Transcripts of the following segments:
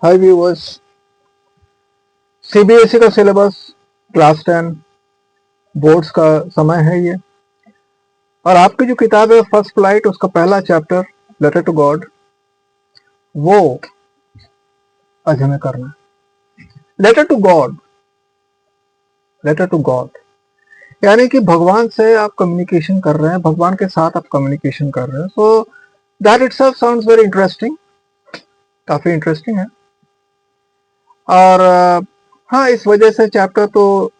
हाय viewers, CBSE का syllabus class 10 boards का समय है ये। और आपकी जो किताब है फर्स्ट फ्लाइट, उसका पहला चैप्टर लेटर टू गॉड, वो आज हमें करना है। Letter to God, letter to God यानी कि भगवान से आप कम्युनिकेशन कर रहे हैं, भगवान के साथ आप कम्युनिकेशन कर रहे हैं। So that itself sounds very interesting, काफी इंटरेस्टिंग है। और हाँ, इस वजह से चैप्टर तो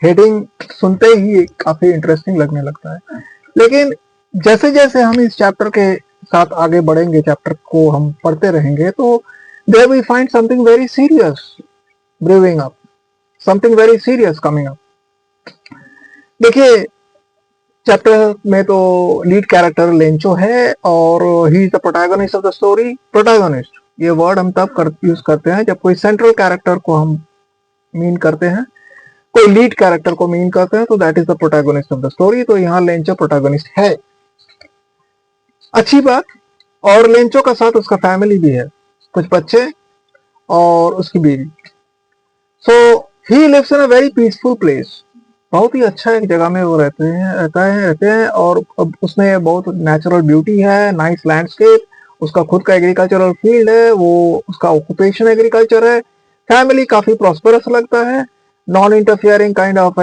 हेडिंग सुनते ही काफी इंटरेस्टिंग लगने लगता है। लेकिन जैसे जैसे हम इस चैप्टर के साथ आगे बढ़ेंगे, चैप्टर को हम पढ़ते रहेंगे, तो there we find something very serious brewing up, something very serious coming up. देखिए, चैप्टर में तो लीड कैरेक्टर लेंचो है और he is the protagonist of the story. Protagonist ये वर्ड हम तब यूज करते हैं जब कोई सेंट्रल कैरेक्टर को हम मीन करते हैं, कोई लीड कैरेक्टर को मीन करते हैं, तो that is the protagonist of the story. तो यहाँ लेंचो प्रोटैगनिस्ट है, अच्छी बात। और लेंचो का साथ उसका फैमिली भी है, कुछ बच्चे और उसकी बीवी। So he lives in a very peaceful place, बहुत ही अच्छा एक जगह में वो रहते हैं। और अब उसमें बहुत नेचुरल ब्यूटी है, नाइस लैंडस्केप, उसका खुद का एग्रीकल्चरल फील्ड है, वो उसका ऑक्यूपेशन एग्रीकल्चर है। फैमिली काफी प्रॉस्परस लगता है, non interfering kind of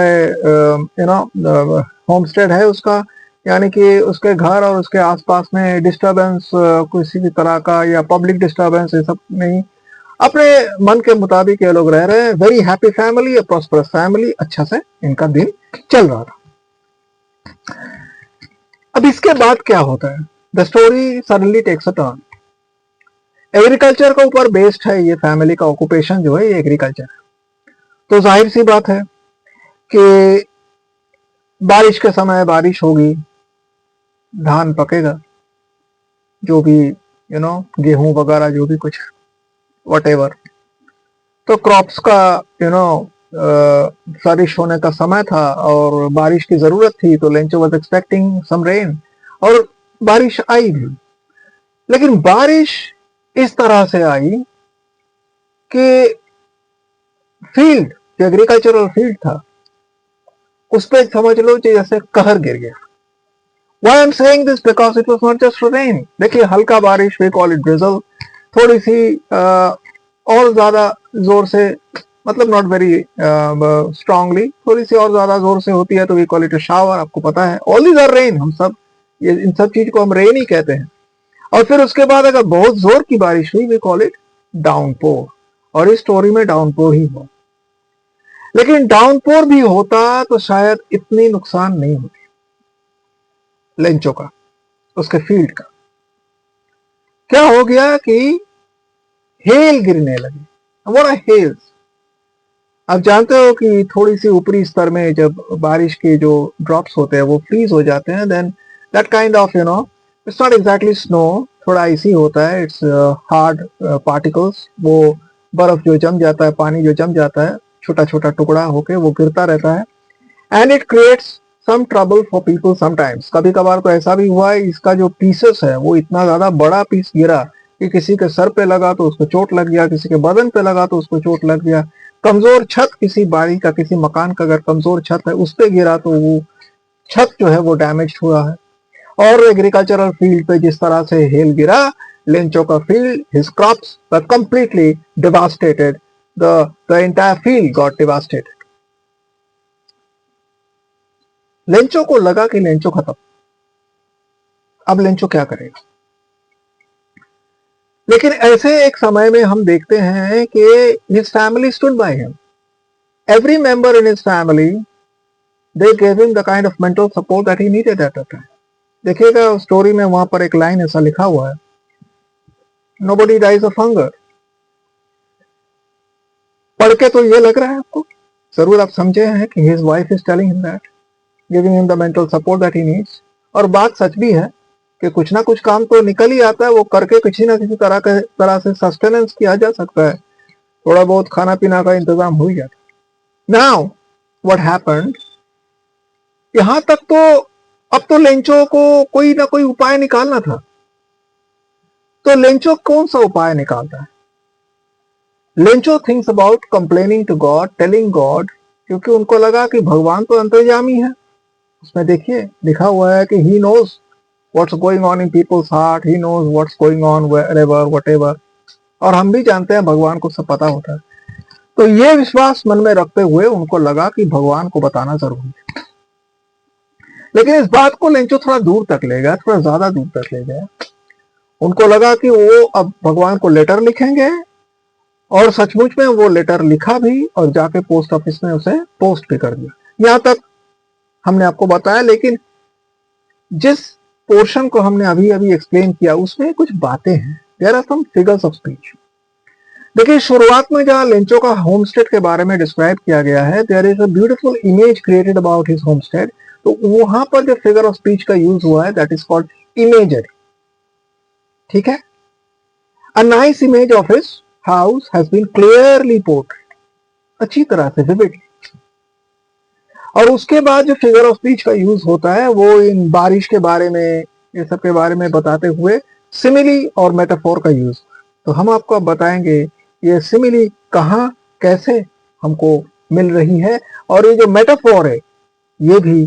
homestead है उसका। यानी कि उसके घर और उसके आसपास में डिस्टरबेंस किसी भी तरह का या पब्लिक डिस्टरबेंस ये सब नहीं, अपने मन के मुताबिक ये लोग रह रहे हैं। वेरी हैप्पी फैमिली, ए प्रॉस्परस फैमिली, अच्छा से इनका दिन चल रहा था। अब इसके बाद क्या होता है, the story suddenly takes a turn. Agriculture के ऊपर बेस्ड है ये, फैमिली का ऑक्यूपेशन जो है ये एग्रीकल्चर है। तो जाहिर सी बात है कि बारिश के समय बारिश होगी, धान पकेगा, जो भी गेहूं वगैरह जो भी कुछ वटेवर। तो क्रॉप्स का फ्लरिश होने का समय था और बारिश की जरूरत थी, तो Lencho was expecting some rain, और बारिश आई भी। लेकिन बारिश इस तरह से आई कि फील्ड, जो एग्रीकल्चरल फील्ड था, उस पर समझ लो कि जैसे कहर गिर गया। Why I'm saying this? Because it was not just rain. देखिए, हल्का बारिश, we call it drizzle, थोड़ी सी और ज्यादा जोर से, मतलब नॉट वेरी स्ट्रांगली, थोड़ी सी और ज्यादा जोर से होती है तो we call it a shower. आपको पता है, ऑल दीज आर रेन, हम सब ये इन सब चीज को हम रेन ही कहते हैं। और फिर उसके बाद अगर बहुत जोर की बारिश हुई, वी कॉल इट डाउनपोर। और इस स्टोरी में डाउनपोर ही हुआ, लेकिन डाउनपोर भी होता तो शायद इतनी नुकसान नहीं होती लेंचो का, उसके फील्ड का। क्या हो गया कि हेल गिरने लगी। What are hails? आप जानते हो कि थोड़ी सी ऊपरी स्तर में जब बारिश के जो ड्रॉप्स होते हैं वो फ्रीज हो जाते हैं, then that kind of it's not exactly snow, थोड़ा आइसी होता है, इट्स हार्ड पार्टिकल्स। वो बर्फ जो जम जाता है, पानी जो जम जाता है, छोटा छोटा टुकड़ा होके वो गिरता रहता है, and it creates some trouble for people sometimes. कभी कभार तो ऐसा भी हुआ है, इसका जो पीसेस है वो इतना ज्यादा बड़ा पीस गिरा कि किसी के सर पे लगा तो उसको चोट लग गया, किसी के बदन पे लगा तो उसको चोट लग गया। कमजोर छत, किसी बाड़ी का, किसी मकान का अगर कमजोर छत है उस पे गिरा तो वो छत जो है वो डैमेज हुआ है। और एग्रीकल्चरल फील्ड पे जिस तरह से हेल गिरा, लेंचो का field, his crops were completely devastated, the entire field got devastated. Lencho को लगा कि लेंचो खत्म, अब लेंचो क्या करेगा। लेकिन ऐसे एक समय में हम देखते हैं कि his family stood by him, every member in his family, they gave him the kind of mental support that he needed at that time. देखिएगा स्टोरी में वहां पर एक लाइन ऐसा लिखा हुआ है, नोबडी डाइज ऑफ हंगर। पढ़ के तो ये लग रहा है आपको, जरूर आप समझे हैं कि his wife is telling him that, giving him the mental support that he needs. और बात सच भी है कि कुछ ना कुछ काम तो निकल ही आता है, वो करके किसी ना किसी तरह से सस्टेनेंस किया जा सकता है, थोड़ा बहुत खाना पीना का इंतजाम हो ही जाता है। नाउ व्हाट हैपेंड, यहां तक तो अब तो लेंचो को कोई ना कोई उपाय निकालना था। तो लेंचो कौन सा उपाय निकालता है? Lencho thinks about complaining to God, telling God, क्योंकि उनको लगा कि भगवान तो अंतर्यामी है। उसमें देखिए लिखा हुआ है कि he knows what's going on in people's heart, he knows what's going on wherever whatever, और हम भी जानते हैं भगवान को सब पता होता है। तो ये विश्वास मन में रखते हुए उनको लगा कि भगवान को बताना जरूरी है। लेकिन इस बात को लेंचो थोड़ा दूर तक ले गया, थोड़ा ज्यादा दूर तक ले गया। उनको लगा कि वो अब भगवान को लेटर लिखेंगे, और सचमुच में वो लेटर लिखा भी और जाके पोस्ट ऑफिस में उसे पोस्ट भी कर दिया। यहां तक हमने आपको बताया, लेकिन जिस पोर्शन को हमने अभी अभी एक्सप्लेन किया उसमें कुछ बातें हैं। There are some figures of speech. देखिए शुरुआत में जहां लेंचो का होमस्टेड के बारे में डिस्क्राइब किया गया है, there is a beautiful image created about his homestead. तो वहां पर जो फिगर ऑफ स्पीच का यूज हुआ है दैट इज कॉल्ड इमेजरी। ठीक है, a nice image of his house has been clearly portrayed, अच्छी तरह से विविडली। और उसके बाद जो फिगर ऑफ स्पीच का यूज होता है वो इन बारिश के बारे में, ये सब के बारे में बताते हुए सिमिली और मेटाफोर का यूज। तो हम आपको अब बताएंगे ये सिमिली कहाँ कैसे हमको मिल रही है, और ये जो मेटाफोर है ये भी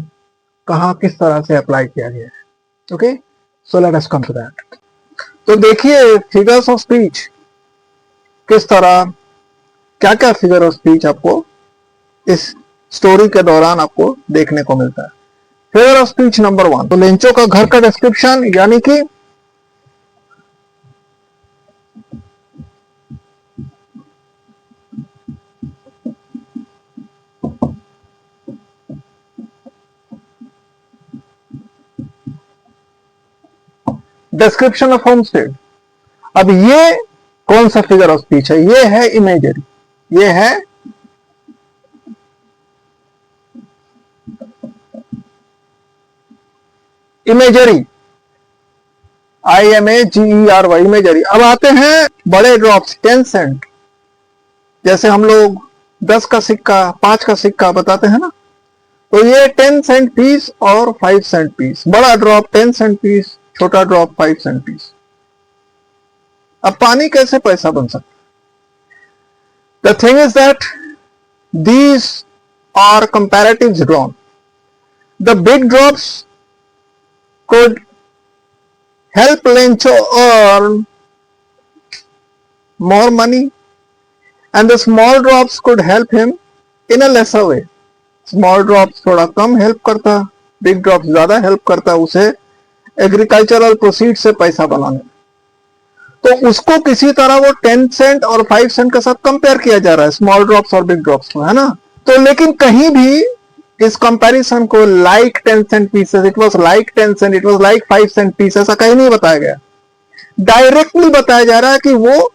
कहाँ किस तरह से अप्लाई किया गया है। Okay, so let us come to that. तो देखिए फिगर्स ऑफ स्पीच किस तरह, क्या क्या फिगर ऑफ स्पीच आपको इस स्टोरी के दौरान आपको देखने को मिलता है। फिगर ऑफ स्पीच नंबर 1, तो लेंचो का घर का डिस्क्रिप्शन, यानी कि डिस्क्रिप्शन ऑफ होमस्टेड। अब ये कौन सा फिगर ऑफ स्पीच है? ये है इमेजरी, ये है इमेजरी, IMAGERY, इमेजरी। अब आते हैं बड़े ड्रॉप्स, 10 सेंट। जैसे हम लोग 10 का सिक्का, 5 का सिक्का बताते हैं ना, तो ये 10 सेंट पीस और 5 सेंट पीस। बड़ा ड्रॉप 10 सेंट पीस, छोटा ड्रॉप 5 सेंट पीस। अब पानी कैसे पैसा बन सकता? The thing is that these are comparatives drawn. The big drops could help Lencho earn more money, and the small drops could help him in a lesser way. Small drops थोड़ा कम help करता, big drops ज्यादा help करता उसे agricultural proceed से पैसा बनाने। तो उसको किसी तरह वो 10 सेंट और 5 सेंट के साथ कंपेयर किया जा रहा है, स्मॉल ड्रॉप्स और बिग ड्रॉप्स में, है ना। तो लेकिन कहीं भी इस कंपैरिजन को like 10 cent pieces, it was like 10 cent, it was like 5 cent piece, ऐसा कहीं नहीं बताया गया। डायरेक्टली बताया जा रहा है कि वो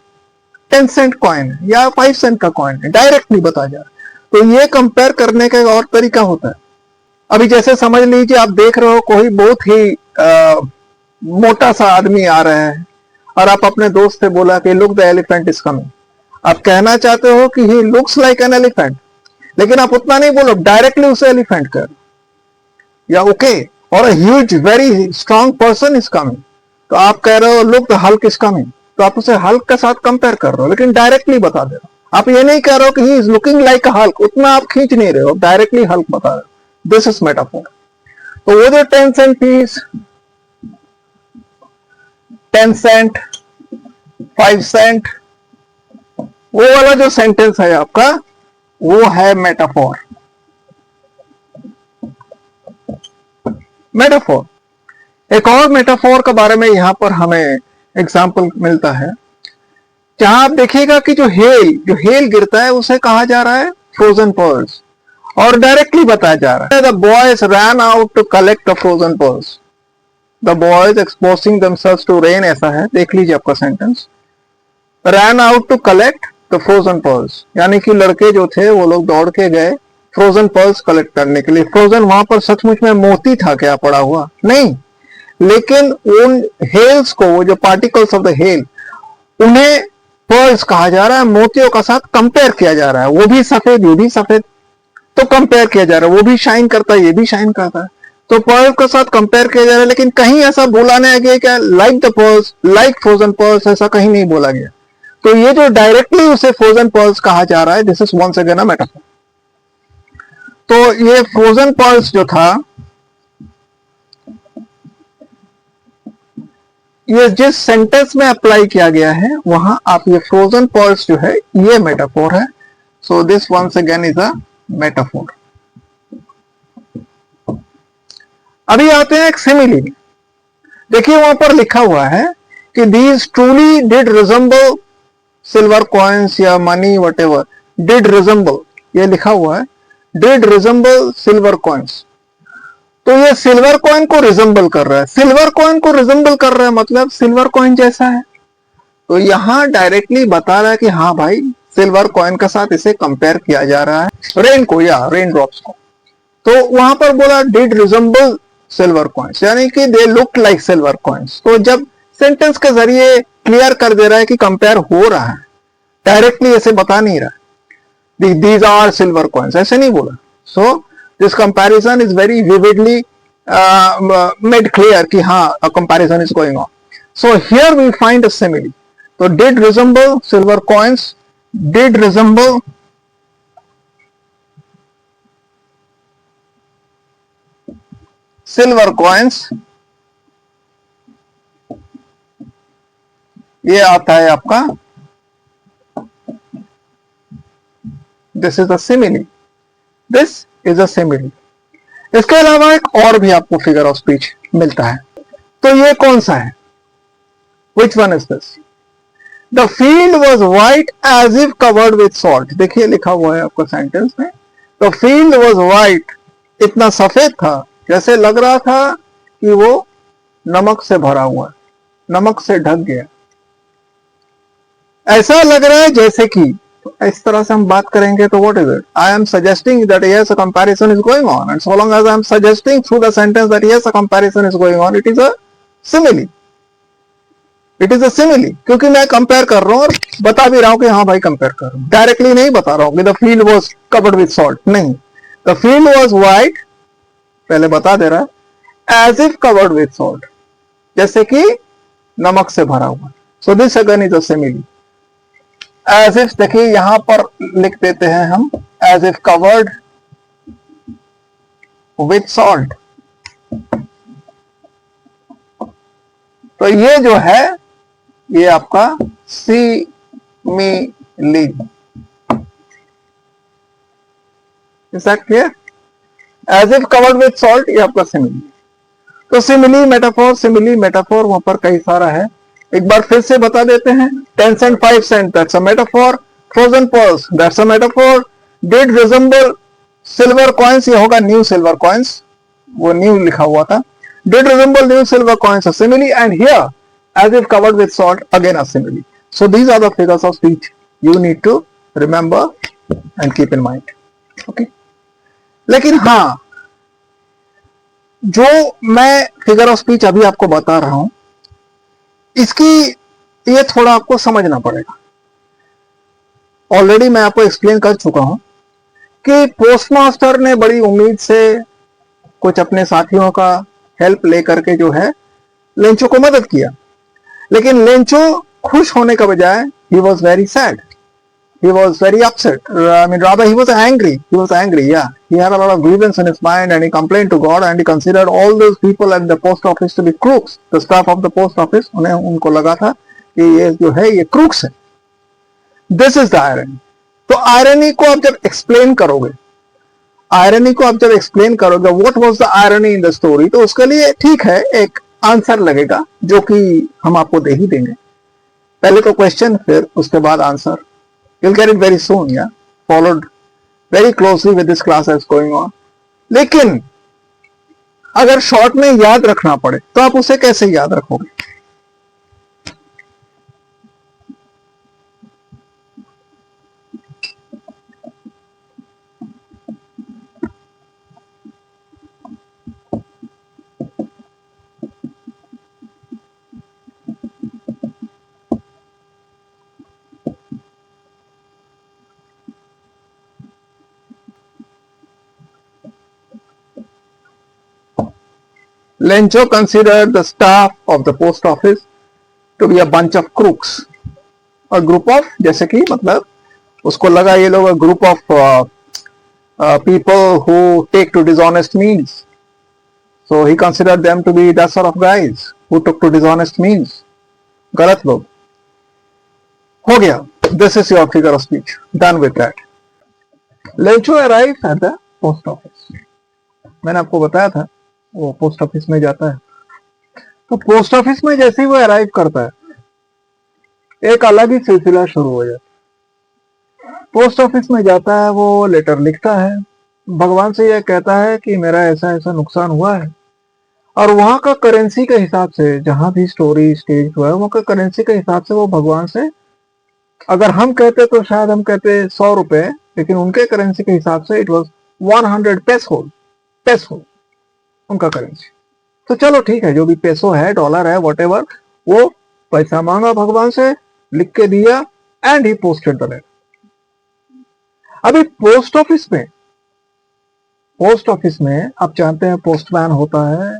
10 सेंट कॉइन है या 5 सेंट का कॉइन है, डायरेक्टली बताया जा रहा है। तो ये कंपेयर करने का और तरीका होता है। अभी जैसे समझ लीजिए आप देख रहे हो कोई बहुत ही मोटा सा आदमी आ रहा है और आप अपने दोस्त से बोला कि look the elephant is coming. आप कहना चाहते हो कि he looks like an elephant, लेकिन आप उतना नहीं बोलो, डायरेक्टली उसे एलिफेंट कर, या ओके, और huge very strong person is coming, तो आप कह रहे हो look the Hulk is coming, तो आप उसे हल्क के साथ कंपेयर कर रहे हो, लेकिन डायरेक्टली बता दे रहे हो। आप ये नहीं कह रहे हो कि he is looking like a Hulk, उतना आप खींच नहीं रहे हो, डायरेक्टली हल्क बता रहे हो। This is metaphor. तो वो जो 10 सेंट पीस, 10 सेंट, 5 सेंट, वो वाला जो सेंटेंस है आपका वो है मेटाफोर। मेटाफोर, एक और मेटाफोर के बारे में यहां पर हमें एग्जाम्पल मिलता है, जहां आप देखिएगा कि जो हेल गिरता है उसे कहा जा रहा है फ्रोजन पर्ल्स, और डायरेक्टली बताया जा रहा है the boys ran out to collect the frozen pearls. The boys exposing themselves to rain, ऐसा है, देख लीजिए आपका sentence. Ran out to collect the frozen pearls, यानी कि लड़के जो थे वो लोग दौड़ के गए फ्रोजन पर्ल्स कलेक्ट करने के लिए। फ्रोजन वहां पर सचमुच में मोती था क्या पड़ा हुआ? नहीं, लेकिन उन हेल्स को, वो जो पार्टिकल्स ऑफ द हेल, उन्हें पर्ल्स कहा जा रहा है, मोतियों का साथ कंपेयर किया जा रहा है। वो भी सफेद, ये भी सफेद, तो कंपेयर किया जा रहा है, वो भी शाइन करता है, ये भी शाइन करता है, तो पर्ल के साथ कंपेयर किया जा रहा है। लेकिन कहीं ऐसा बोला नहीं गया क्या like the pearls, like frozen pearls, ऐसा कहीं नहीं बोला गया। तो ये जो डायरेक्टली उसे फ्रोजन पर्ल्स कहा जा रहा है, this is once again a metaphor. तो ये फ्रोजन पर्ल्स जो था, ये जिस सेंटेंस में अप्लाई किया गया है वहां आप ये फ्रोजन पर्ल्स जो है ये मेटाफोर है। So this once again is a metaphor. अभी आते हैं एक सिमिली। देखिए वहां पर लिखा हुआ है कि these truly did resemble silver coins या money whatever, did resemble, ये लिखा हुआ है डिड रिजेंबल सिल्वर कॉइन्स। तो ये सिल्वर कॉइन को रिजेंबल कर रहा है, सिल्वर कॉइन को रिजेंबल कर रहा है मतलब सिल्वर कॉइन जैसा है। तो यहां डायरेक्टली बता रहा है कि हाँ भाई सिल्वर कॉइन के साथ इसे कंपेयर किया जा रहा है, रेन को या रेन ड्रॉप्स को। तो वहां पर बोला डिड रिजेंबल सिल्वर कॉइन्स, यानी कि they look like silver coins. तो जब सेंटेंस के जरिए क्लियर कर दे रहा है कि कंपेयर हो रहा है, डायरेक्टली ऐसे बता नहीं रहा दीज आर सिल्वर कॉइन्स, ऐसे नहीं बोला। So this comparison is very vividly made clear कि हाँ a comparison is going on. So here we find a simile. तो did resemble silver coins, did resemble silver coins, ये आता है आपका, this is a simile, this is a simile. इसके अलावा एक और भी आपको फिगर ऑफ स्पीच मिलता है। तो ये कौन सा है? Which one is this? The field was white as if covered with salt. देखिए लिखा हुआ है आपको सेंटेंस में, द फील्ड वॉज व्हाइट, इतना सफेद था जैसे लग रहा था कि वो नमक से भरा हुआ है, नमक से ढक गया, ऐसा लग रहा है जैसे कि। तो इस तरह से हम बात करेंगे तो what is it? I am suggesting that yes a comparison is going on, and so long as I am suggesting through the sentence that yes a comparison is going on, it is a simile, it is a simile. क्योंकि मैं compare कर रहा हूं और बता भी रहा हूं कि हाँ भाई कंपेयर कर रहा हूं, डायरेक्टली नहीं बता रहा हूं कि the field was covered with salt, नहीं, द फील्ड वॉज व्हाइट, पहले बता दे रहा है, as if covered with salt, जैसे कि नमक से भरा हुआ। So this again is a simile. As if देखिए यहां पर लिख देते हैं हम, as if covered with salt. तो ये जो है ये आपका simile. Is that clear? As if covered with salt, ये आपका सिमिली। तो सिमिली मेटाफोर, सिमिली मेटाफोर वहां पर कई सारा है, एक बार फिर से बता देते हैं। 10 cent 5 cent, that's a metaphor. Frozen pearls, that's a metaphor. Did resemble silver coins, ये होगा न्यू सिल्वर कॉइन्स, वो न्यू लिखा हुआ था। Did resemble new silver coins, a simile, and here as if covered with salt, again a simile. So these are the figures of speech you need to remember and keep in mind. Okay, लेकिन हाँ, जो मैं figure of speech अभी आपको बता रहा हूं, इसकी ये थोड़ा आपको समझना पड़ेगा। ऑलरेडी मैं आपको एक्सप्लेन कर चुका हूं कि पोस्टमास्टर ने बड़ी उम्मीद से कुछ अपने साथियों का हेल्प लेकर के जो है लेंचो को मदद किया, लेकिन लेंचो खुश होने का बजाय he was very sad, he was very upset. I mean, rather he was angry. He was angry. Yeah, he had a lot of grievance in his mind, and he complained to God, and he considered all those people at the post office to be crooks. The staff of the post office, उन्हें उनको लगा था कि ये जो है ये crooks है. This is the irony. तो irony को आप जब explain करोगे, irony को आप जब explain करोगे, what was the irony in the story, तो उसके लिए ठीक है एक आंसर लगेगा जो कि हम आपको दे ही देंगे। पहले तो क्वेश्चन, फिर उसके बाद answer. You'll get it very soon, yeah, followed very closely with this class that's going on. लेकिन अगर शॉर्ट में याद रखना पड़े तो आप उसे कैसे याद रखोगे? Lencho considered the staff of the post office to be a bunch of crooks. A group of, जैसे कि मतलब उसको लगा ये लोग group of people who take to dishonest means. So he considered them to be that sort of guys who took to dishonest means. गलत लोग. हो गया. This is your figure of speech. Done with that. Lencho arrives at the post office. मैंने आपको बताया था वो post office में जाता है. तो पोस्ट ऑफिस में जैसे ही वो अराइव करता है एक अलग ही सिलसिला शुरू हो जाता है. पोस्ट ऑफिस में जाता है, वो लेटर लिखता है, भगवान से यह कहता है कि मेरा ऐसा ऐसा नुकसान हुआ है, और वहां का करेंसी के हिसाब से, जहां भी स्टोरी स्टेज हुआ है वहां का करेंसी के हिसाब से वो भगवान से, अगर हम कहते तो शायद हम कहते 100 रुपए, लेकिन उनके करेंसी के हिसाब से इट वॉज 100 पेसो. पेसो उनका करेंसी. तो चलो ठीक है, जो भी पेसो है, डॉलर है, वॉटेवर, वो पैसा मांगा भगवान से, लिख के दिया, and he posted the letter. अभी पोस्ट ऑफिस में आप जानते हैं पोस्टमैन होता है,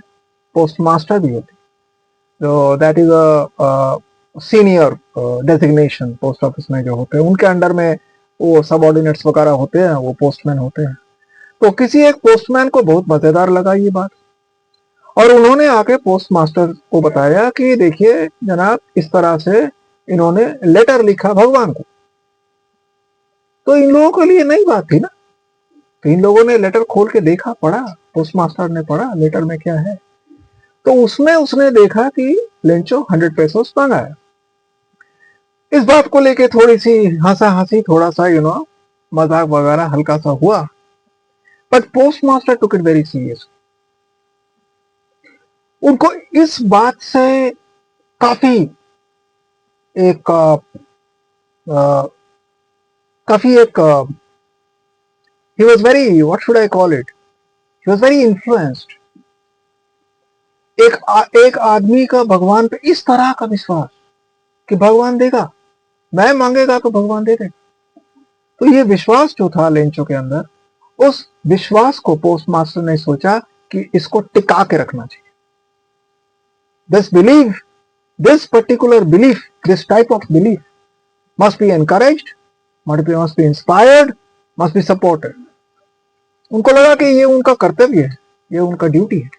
पोस्ट मास्टर भी होती है. तो that is a senior designation. Post office में जो होते हैं उनके अंडर में वो सबऑर्डिनेट्स वगैरह होते हैं, वो पोस्टमैन होते हैं. तो किसी एक पोस्टमैन को बहुत मजेदार लगा ये बात, और उन्होंने आके पोस्ट मास्टर को बताया कि देखिए जनाब, इस तरह से इन्होंने लेटर लिखा भगवान को. तो इन लोगों के लिए नई बात थी ना. तो इन लोगों ने लेटर खोल के देखा, पढ़ा, पोस्ट मास्टर ने पढ़ा लेटर में क्या है. तो उसमें उसने देखा कि लेंचो 100 पेसोस मांगा है. इस बात को लेके थोड़ी सी हंसा हंसी, थोड़ा सा मजाक वगैरह हल्का सा हुआ. But post master took it very serious. उनको इस बात से काफी एक he was very, what should I call it, he was very influenced. एक आदमी का भगवान पे इस तरह का विश्वास कि भगवान देगा, मैं मांगेगा तो भगवान दे देगा. तो ये विश्वास जो था लेंचो के अंदर, उस विश्वास को पोस्ट मास्टर ने सोचा कि इसको टिका के रखना चाहिए. This belief, this particular belief, this type of belief must be encouraged, must be inspired, must be supported. उनको लगा कि ये उनका कर्तव्य है, ये उनका ड्यूटी है.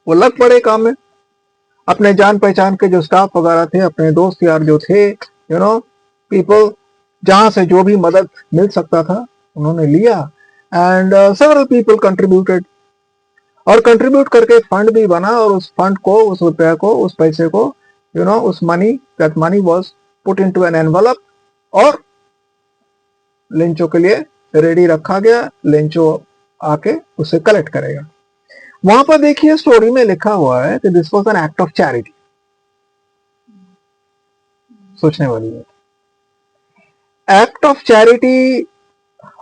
वो लग पड़े काम में. अपने जान पहचान के जो स्टाफ वगैरह थे, अपने दोस्त यार जो थे, पीपल, जहां से जो भी मदद मिल सकता था उन्होंने लिया. एंड सेवरल पीपल कंट्रीब्यूटेड, और कंट्रीब्यूट करके फंड भी बना, और उस फंड को, उस रुपये को, उस पैसे को, उस money, that money was put into an envelope, और लेंचो के लिए रेडी रखा गया. लेंचो आके उसे कलेक्ट करेगा. वहां पर देखिए स्टोरी में लिखा हुआ है कि this was an act of charity. सोचने वाली है. एक्ट ऑफ चैरिटी,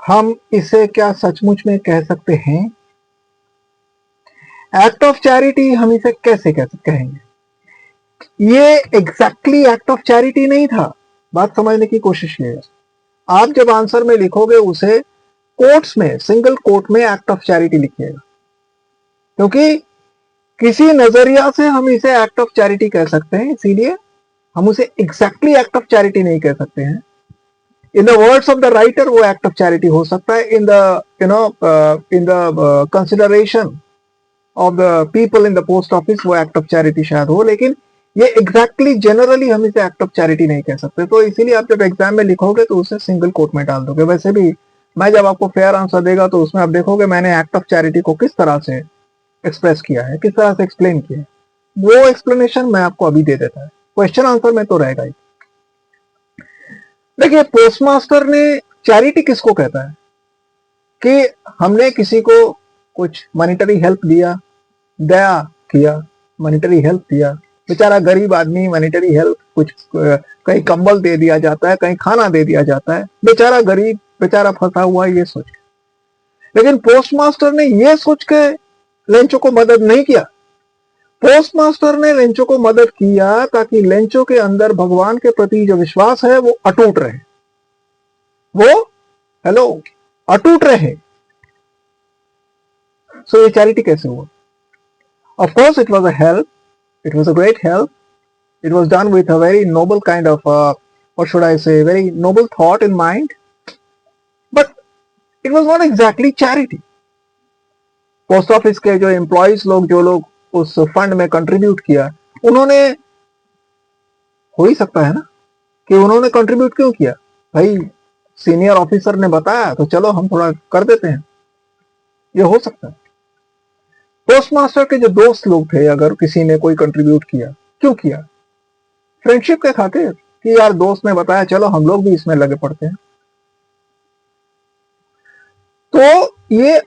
हम इसे क्या सचमुच में कह सकते हैं? एक्ट ऑफ चैरिटी हम इसे कैसे कहेंगे? ये एग्जैक्टली एक्ट ऑफ चैरिटी नहीं था. बात समझने की कोशिश कीजिए. आप जब आंसर में लिखोगे उसे कोट्स में, सिंगल कोट में एक्ट ऑफ चैरिटी लिखिएगा, क्योंकि किसी नजरिया से हम इसे एक्ट ऑफ चैरिटी कह सकते हैं, इसीलिए हम उसे एग्जैक्टली एक्ट ऑफ चैरिटी नहीं कह सकते हैं. In the words of the writer वो एक्ट ऑफ चैरिटी हो सकता है. In the consideration of the people in the post office वो एक्ट ऑफ चैरिटी शायद हो, लेकिन ये एग्जैक्टली जनरली हम इसे एक्ट ऑफ चैरिटी नहीं कह सकते. तो इसीलिए आप जब एग्जाम में लिखोगे तो उसे सिंगल कोट में डाल दोगे. वैसे भी मैं जब आपको फेयर आंसर देगा तो उसमें आप देखोगे मैंने एक्ट ऑफ चैरिटी को किस तरह से एक्सप्रेस किया है, किस तरह से एक्सप्लेन किया है. वो एक्सप्लेनेशन मैं आपको अभी दे देता है. क्वेश्चन आंसर में तो रहेगा ही. देखिए, पोस्टमास्टर ने चैरिटी किसको कहता है? कि हमने किसी को कुछ मॉनिटरी हेल्प दिया, दया किया, मॉनिटरी हेल्प दिया. बेचारा गरीब आदमी, मॉनिटरी हेल्प, कुछ कहीं कंबल दे दिया जाता है, कहीं खाना दे दिया जाता है. बेचारा गरीब, बेचारा फंसा हुआ है, ये सोच के. लेकिन पोस्टमास्टर ने ये सोच के लेंचो को मदद नहीं किया. पोस्टमास्टर ने लेंचो को मदद किया ताकि लेंचो के अंदर भगवान के प्रति जो विश्वास है वो अटूट रहे, वो अटूट रहे. सो ये चैरिटी कैसे हुआ? Of course it was a help, it was a great help, It was done with a very noble kind of, what should I say, very noble thought in mind. But it was not exactly charity. Post office के जो employees लोग, जो लोग उस fund में contribute किया, उन्होंने, हो ही सकता है ना कि उन्होंने कंट्रीब्यूट क्यों किया, भाई सीनियर ऑफिसर ने बताया तो चलो हम थोड़ा कर देते हैं, ये हो सकता है। पोस्ट मास्टर के जो दोस्त लोग थे, अगर किसी ने कोई कंट्रीब्यूट किया, क्यों किया? फ्रेंडशिप के खातिर, कि यार दोस्त ने बताया चलो हम लोग भी इसमें लगे पड़ते हैं। तो ये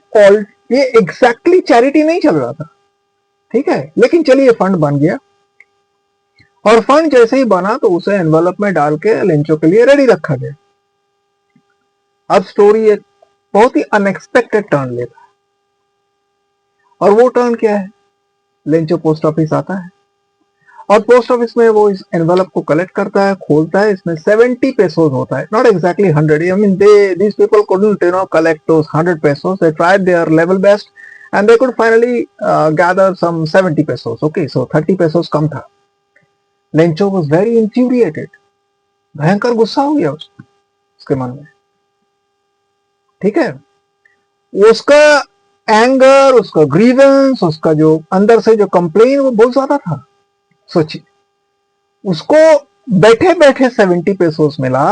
एग्जैक्टली चैरिटी नहीं चल रहा था, ठीक है, लेकिन चलिए फंड बन गया, और फंड जैसे ही बना तो उसे एनवेलप में डाल के लेंचो के लिए रेडी रखा गया। अब स्टोरी एक बहुत ही अनएक्सपेक्टेड टर्न लेता है, और वो टर्न क्या है? लेंचो पोस्ट ऑफिस आता है, और पोस्ट ऑफिस में वो इस एनवेलप को कलेक्ट करता है, खोलता है, इसमें 70 पेसोस होता है, not exactly 100. I mean, these people couldn't collect those 100 pesos. They tried their level best and they could finally gather some 70 pesos. Okay, so 30 pesos कम था। लेंचो was very infuriated, भयंकर गुस्सा हो गया उसके मन में, ठीक है। उसका एंगर, उसका ग्रीवेंस, उसका जो अंदर से जो कंप्लेन, वो बहुत ज्यादा था। सोचिए, उसको बैठे बैठे 70 पेसोस मिला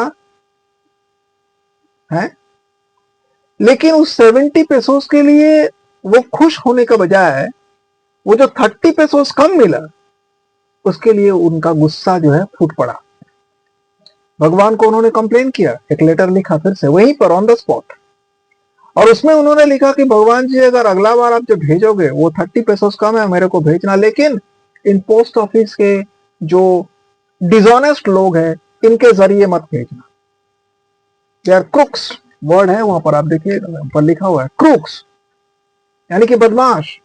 है, लेकिन उस 70 पेसोस के लिए वो खुश होने का बजाय वो जो 30 पेसोस कम मिला, उसके लिए उनका गुस्सा जो है फूट पड़ा। भगवान को उन्होंने कंप्लेन किया, एक लेटर लिखा फिर से वहीं पर ऑन द स्पॉट, और उसमें उन्होंने लिखा कि भगवान जी, अगर अगला बार आप जब भेजोगे वो 30 पेसोस कम है, मेरे को भेजना, लेकिन इन पोस्ट ऑफिस के जो डिसऑनेस्ट लोग हैं, इनके जरिए मत भेजना। यार क्रुक्स वर्ड है वहां पर, आप देखिए पर लिखा हुआ है क्रुक्स, यानी कि बदमाश,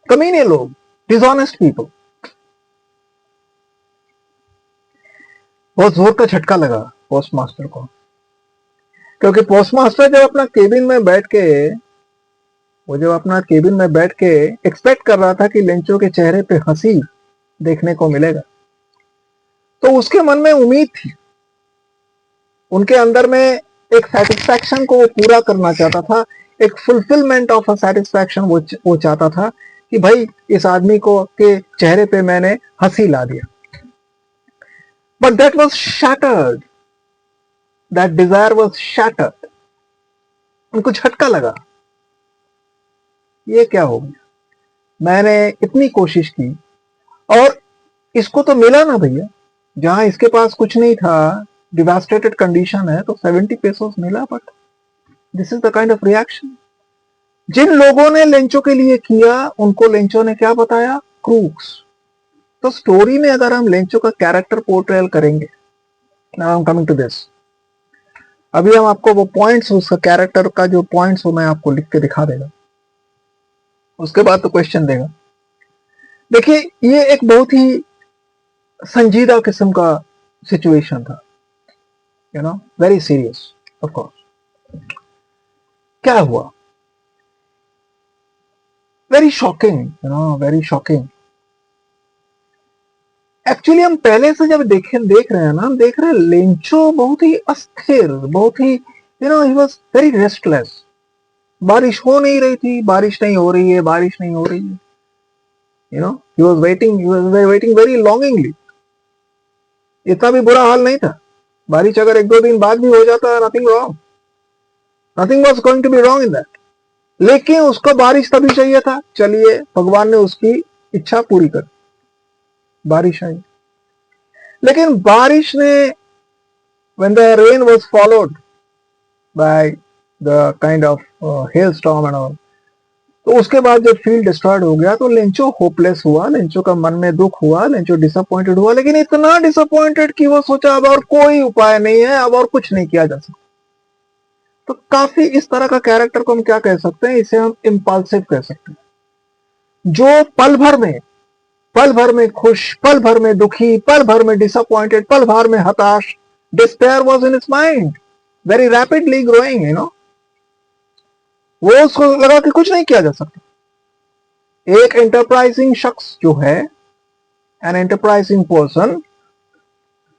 कमीने लोग, डिसऑनेस्ट पीपल। बहुत जोर का झटका लगा पोस्ट मास्टर को, क्योंकि पोस्ट मास्टर जब अपना केबिन में बैठ के, वो जब अपना केबिन में बैठ के एक्सपेक्ट कर रहा था कि लेंचो के चेहरे पे हंसी देखने को मिलेगा, तो उसके मन में उम्मीद थी, उनके अंदर में एक सेटिस्फैक्शन को वो पूरा करना चाहता था, एक फुलफिलमेंट ऑफ अ सेटिस्फैक्शन वो चाहता था कि भाई इस आदमी को के चेहरे पे मैंने हंसी ला दिया। But that was shattered, that desire was shattered. उनको झटका लगा, ये क्या हो गया, मैंने इतनी कोशिश की और इसको तो मिला ना भैया, जहां इसके पास कुछ नहीं था, डिवास्टेटेड कंडीशन है, तो 70 पेसोस मिला। But this is the kind of reaction जिन लोगों ने लेंचो के लिए किया, उनको लेंचो ने क्या बताया? क्रूक्स। तो स्टोरी में अगर हम लेंचो का कैरेक्टर पोर्ट्रेयल करेंगे, now I am coming to this, अभी हम आपको वो पॉइंट्स, उसका कैरेक्टर का जो पॉइंट्स हो मैं आपको लिख के दिखा देगा, उसके बाद तो क्वेश्चन देगा। देखिए, ये एक बहुत ही संजीदा किस्म का सिचुएशन था, you know, very serious of course. क्या हुआ? Very shocking, you know, very shocking. Actually हम पहले से जब देख रहे हैं ना, हम देख रहे हैं लेंचो बहुत ही अस्थिर, बहुत ही, you know, he was very restless. बारिश हो नहीं रही थी, बारिश नहीं हो रही है, बारिश नहीं हो रही है, you know, he was waiting very longingly. इतना भी बुरा हाल नहीं था, बारिश अगर 1-2 दिन बाद भी हो जाता, nothing wrong, nothing was going to be wrong in that. लेकिन उसको बारिश तभी चाहिए था, चलिए भगवान ने उसकी इच्छा पूरी कर, बारिश आई। लेकिन बारिश ने, when the rain was followed by the kind of hailstorm and all, तो उसके बाद जब फील्ड डिस्ट्रॉयड हो गया तो लेंचो होपलेस हुआ, लेंचो का मन में दुख हुआ, लेंचो डिसअपॉइंटेड हुआ, लेकिन इतना डिसअपॉइंटेड कि वो सोचा अब और कोई उपाय नहीं है, अब और कुछ नहीं किया जा सकता। तो काफी इस तरह का कैरेक्टर को हम क्या कह सकते हैं? इसे हम इम्पल्सिव कह सकते हैं, जो पल भर में खुश, पल भर में दुखी, पल भर में डिसअपॉइंटेड, पल भर में हताश, despair was in his mind, very rapidly growing, you know. वो उसको लगा कि कुछ नहीं किया जा सकता। एक एंटरप्राइजिंग शख्स जो है, एन एंटरप्राइजिंग पर्सन,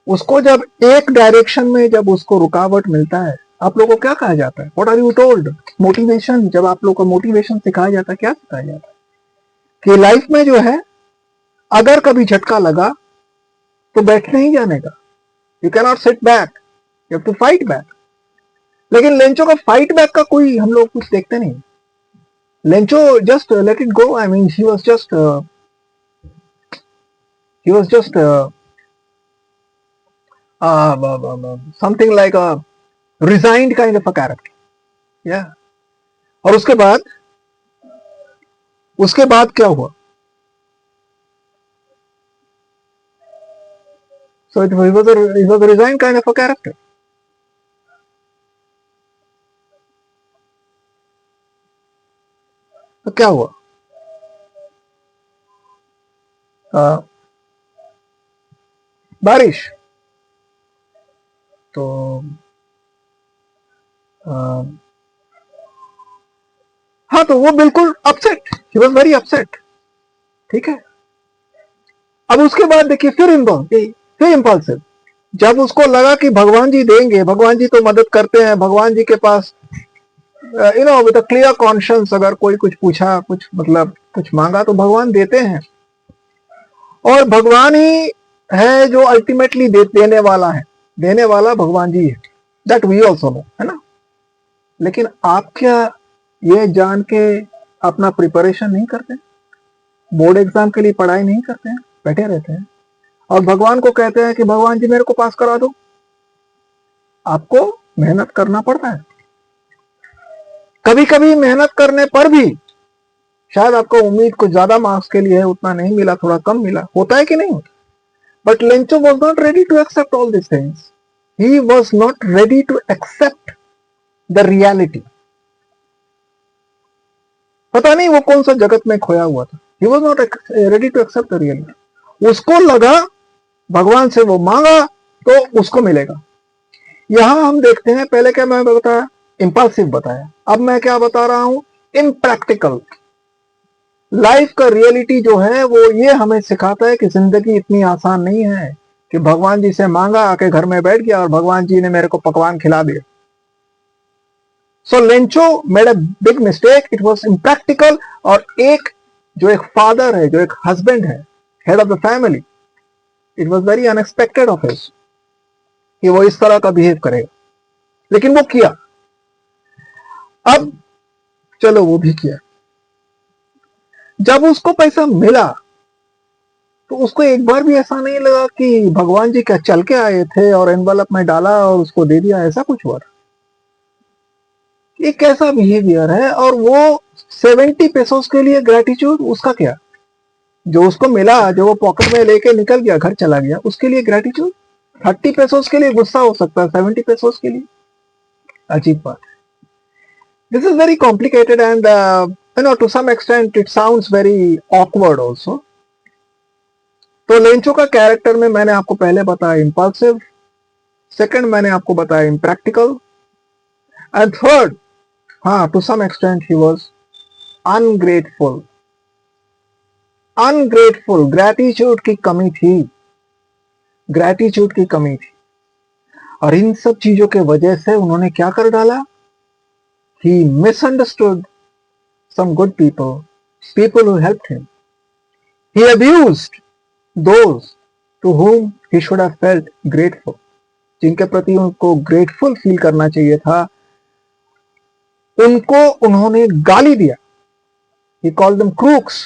उसको जब एक डायरेक्शन में जब उसको रुकावट मिलता है, आप लोगों को क्या कहा जाता है? What are you told? Motivation. जब आप लोगों को मोटिवेशन सिखाया जाता है, क्या सिखाया जाता है? कि लाइफ में जो है, अगर कभी झटका लगा तो बैठने ही जाने का, you can not sit back, you have to fight back. लेकिन लेंचो का फाइट बैक का कोई हम लोग कुछ देखते नहीं। Lencho just let it go. I mean he was just something like a resigned kind of a character. Yeah. और उसके बाद क्या हुआ? So he was a resigned kind of a character. तो क्या हुआ? बारिश तो हाँ, तो वो बिल्कुल upset, he was very upset. ठीक है। अब उसके बाद देखिए फिर इम्पल्सिव। जब उसको लगा कि भगवान जी देंगे, भगवान जी तो मदद करते हैं, भगवान जी के पास विद अ क्लियर कॉन्शियंस अगर कोई कुछ पूछा, कुछ मतलब कुछ मांगा तो भगवान देते हैं। और भगवान ही है जो अल्टीमेटली देने वाला है, देने वाला भगवान जी है। दैट वी ऑल्सो नो, है ना। लेकिन आप क्या ये जान के अपना प्रिपरेशन नहीं करते? बोर्ड एग्जाम के लिए पढ़ाई नहीं करते हैं, बैठे रहते हैं और भगवान को कहते हैं कि भगवान जी मेरे को पास करा दो। आपको मेहनत करना पड़ता है। कभी कभी मेहनत करने पर भी शायद आपको उम्मीद कुछ ज्यादा मार्क्स के लिए है, उतना नहीं मिला, थोड़ा कम मिला, होता है कि नहीं होता? But Lencho was not ready to accept all this things. He was not ready to accept the reality. पता नहीं वो कौन सा जगत में खोया हुआ था। He was not ready to accept the reality. उसको लगा भगवान से वो मांगा तो उसको मिलेगा। यहां हम देखते हैं, पहले क्या मैं बताया? इंपल्सिव बताया। अब मैं क्या बता रहा हूं? इम्प्रैक्टिकल। लाइफ का रियलिटी जो है वो ये हमें सिखाता है कि जिंदगी इतनी आसान नहीं है कि भगवान जी से मांगा, आके घर में बैठ गया और भगवान जी ने मेरे को पकवान खिला दिया। So Lencho made a big mistake, it was impractical. और जो एक फादर है, जो एक हस्बैंड है, head of the family, it was very unexpected of his कि वो इस तरह का बिहेव करेगा। लेकिन वो किया। अब चलो वो भी किया। जब उसको पैसा मिला तो उसको एक बार भी ऐसा नहीं लगा कि भगवान जी क्या चल के आए थे और एनवलप में डाला और उसको दे दिया, ऐसा कुछ हुआ। ये कैसा बिहेवियर है? और वो 70 पेसोस के लिए ग्रेटिट्यूड, उसका क्या? जो उसको मिला, जो वो पॉकेट में लेके निकल गया, घर चला गया, उसके लिए ग्रेटिट्यूड। 30 पेसोस के लिए गुस्सा हो सकता है, 70 पेसोस के लिए अजीब बात है। This is very complicated and to some extent it sounds very awkward also. तो लेंचो का कैरेक्टर में मैंने आपको पहले बताया इंपल्सिव, सेकंड मैंने आपको बताया इम्प्रैक्टिकल, एंड थर्ड, हाँ, to some extent he was ungrateful. Ungrateful, gratitude की कमी थी, ग्रेटिट्यूड की कमी थी। और इन सब चीजों के वजह से उन्होंने क्या कर डाला? ही misunderstood some good people who helped him. He abused those to whom he should have felt grateful. जिनके प्रति उनको ग्रेटफुल फील करना चाहिए था, उनको उन्होंने गाली दिया। He called them crooks.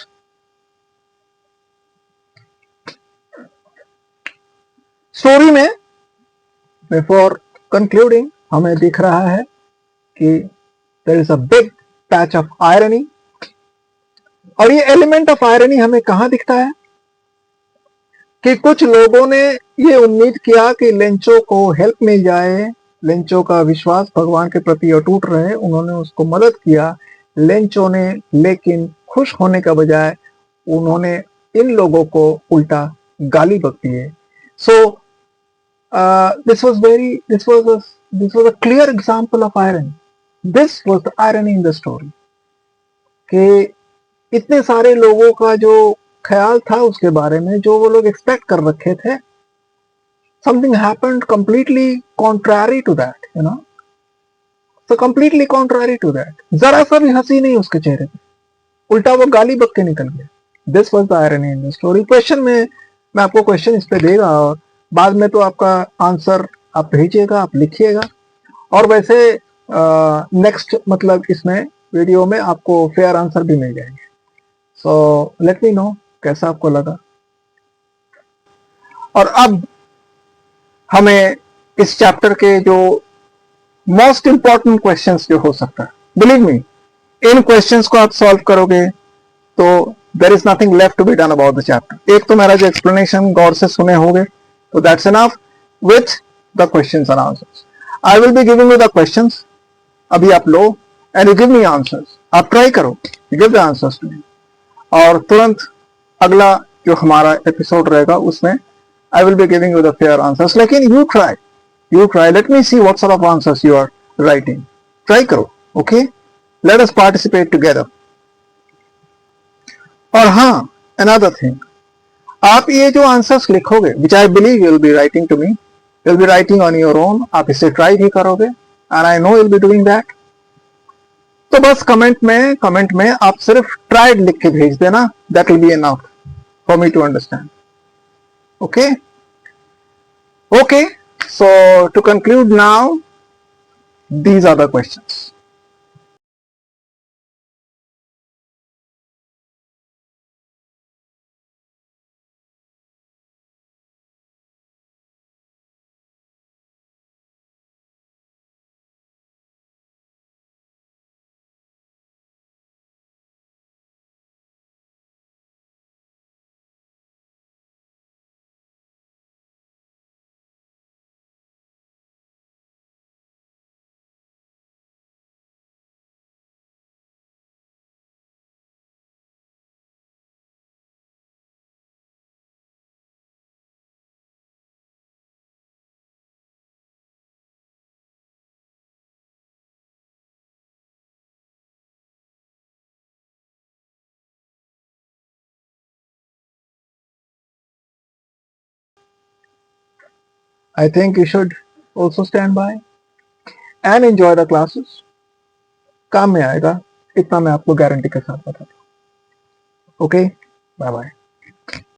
Story में बिफोर कंक्लूडिंग हमें दिख रहा है कि there is a big patch of irony. और ये एलिमेंट ऑफ आयरनी हमें कहां दिखता है? कि कुछ लोगों ने ये उम्मीद किया कि लेंचो को हेल्प मिल जाए, लेंचो का विश्वास भगवान के प्रति अटूट रहे, उन्होंने उसको मदद किया। लेंचो ने लेकिन खुश होने का बजाय उन्होंने इन लोगों को उल्टा गाली बकती है। So this was a clear example of irony. This was the irony in the story कि इतने सारे लोगों का जो ख्याल था उसके बारे में, जो वो लोग एक्सपेक्ट कर रखे थे, something happened completely contrary to that, you know, so completely contrary to that. जरा सा भी हंसी नहीं उसके चेहरे पे, उल्टा वो गाली बक के निकल गया. This was the irony in the story. Question में मैं आपको क्वेश्चन इस पे देगा और बाद में तो आपका आंसर आप भेजिएगा, आप लिखिएगा. और वैसे नेक्स्ट मतलब इसमें वीडियो में आपको फेयर आंसर भी मिल जाएंगे. सो लेट मी नो कैसा आपको लगा. और अब हमें इस चैप्टर के जो मोस्ट इंपॉर्टेंट क्वेश्चंस जो हो सकता है, बिलीव मी, इन क्वेश्चंस को आप सॉल्व करोगे तो there is nothing left to be done about the chapter. एक तो मेरा जो एक्सप्लेनेशन गौर से सुने होंगे तो that's enough with the questions and answers. I will be giving you the questions, अभी आप लो and you give me answers. आप ट्राई करो, give the answers to me. और तुरंत अगला जो हमारा एपिसोड रहेगा उसमें I will be giving you the fair answers. लेकिन you try. Let me see what sort of answers you are writing. Try करो, okay? Let us participate together. और हाँ, another thing, आप ये जो आंसर्स लिखोगे, which I believe you will be writing to me, you will be writing on your own. आप इसे try भी करोगे, and I know you will be doing that. तो बस कमेंट में आप सिर्फ ट्राइड लिख के भेज देना. That will be enough for me to understand. Okay, so to conclude now, these are the questions. I think you should also stand by and enjoy the classes. काम में आएगा, इतना मैं आपको गारंटी के साथ बताता हूँ. Okay, bye bye.